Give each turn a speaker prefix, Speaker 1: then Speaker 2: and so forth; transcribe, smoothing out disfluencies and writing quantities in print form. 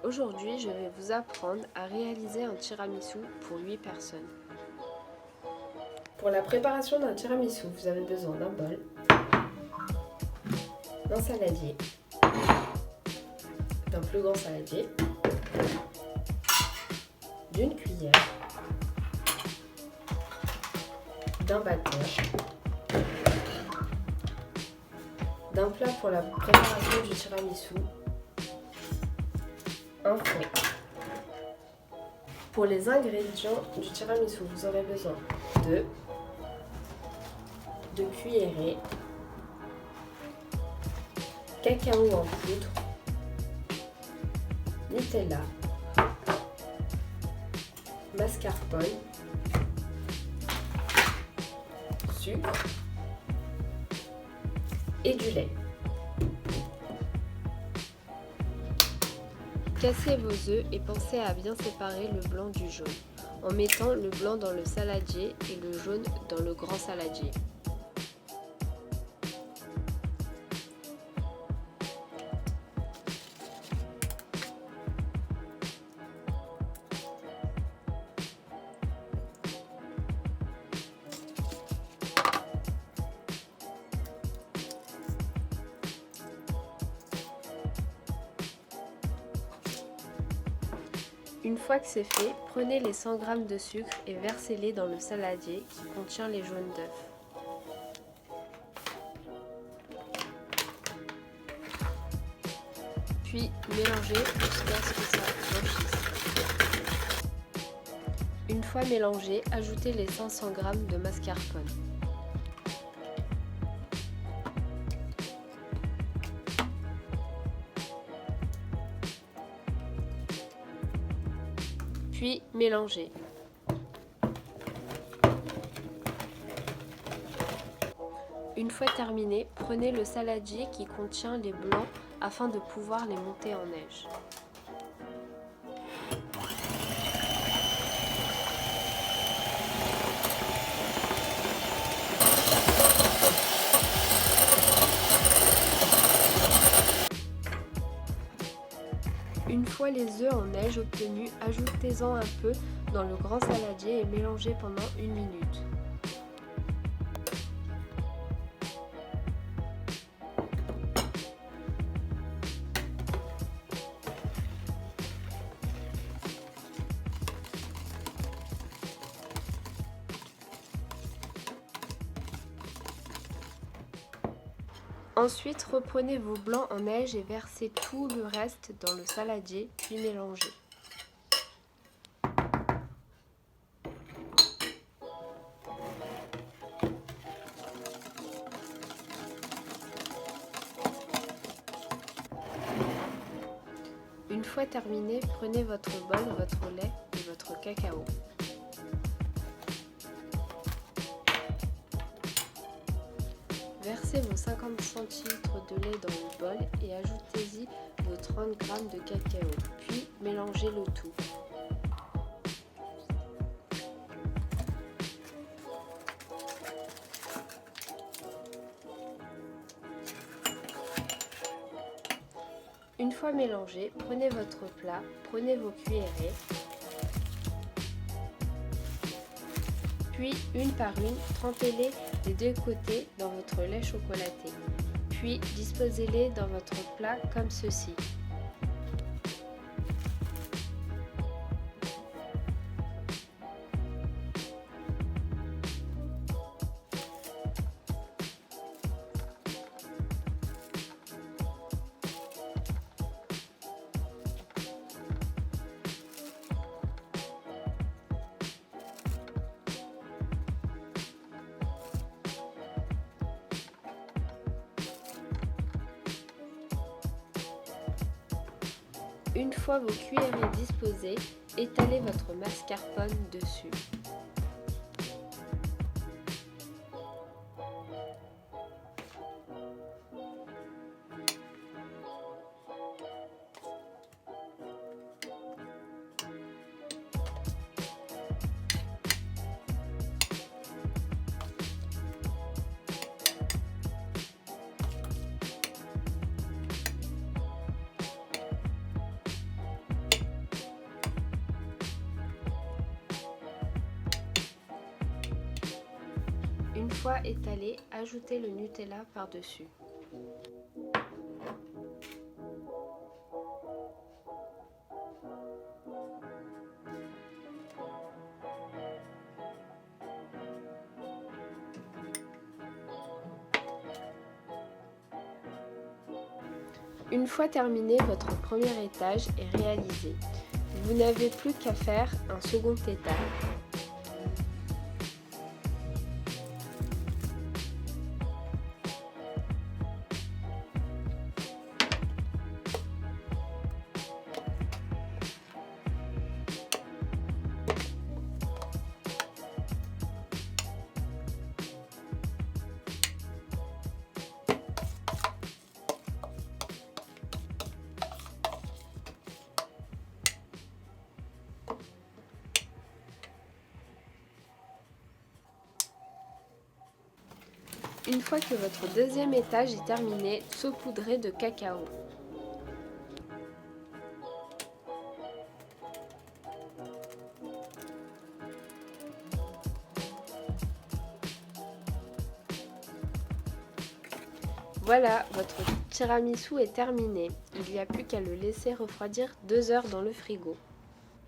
Speaker 1: Aujourd'hui, je vais vous apprendre à réaliser un tiramisu pour 8 personnes. Pour la préparation d'un tiramisu, vous avez besoin d'un bol, d'un saladier, d'un plus grand saladier, d'une cuillère, d'un batteur, d'un plat pour la préparation du tiramisu, un fouet. Pour les ingrédients du tiramisu, vous aurez besoin de 2 cuillerées, cacao en poudre, Nutella, mascarpone, sucre et du lait. Cassez vos œufs et pensez à bien séparer le blanc du jaune, en mettant le blanc dans le saladier et le jaune dans le grand saladier. Une fois que c'est fait, prenez les 100 g de sucre et versez-les dans le saladier qui contient les jaunes d'œufs. Puis mélangez jusqu'à ce que ça blanchisse. Une fois mélangé, ajoutez les 500 g de mascarpone. Puis mélangez. Une fois terminé, prenez le saladier qui contient les blancs afin de pouvoir les monter en neige. Une fois les œufs en neige obtenus, ajoutez-en un peu dans le grand saladier et mélangez pendant 1 minute. Ensuite, reprenez vos blancs en neige et versez tout le reste dans le saladier, puis mélangez. Une fois terminé, prenez votre bol, votre lait et votre cacao. Versez vos 50 cl de lait dans le bol et ajoutez-y vos 30 g de cacao, puis mélangez le tout. Une fois mélangé, prenez votre plat, prenez vos cuillerées, puis une par une, trempez-les des deux côtés dans votre lait chocolaté, puis disposez-les dans votre plat comme ceci. Une fois vos cuillerées disposées, étalez votre mascarpone dessus. fois étalé, ajoutez le Nutella par-dessus. Une fois terminé, votre premier étage est réalisé. Vous n'avez plus qu'à faire un second étage. Une fois que votre deuxième étage est terminé, saupoudrez de cacao. Voilà, votre tiramisu est terminé. Il n'y a plus qu'à le laisser refroidir 2 heures dans le frigo.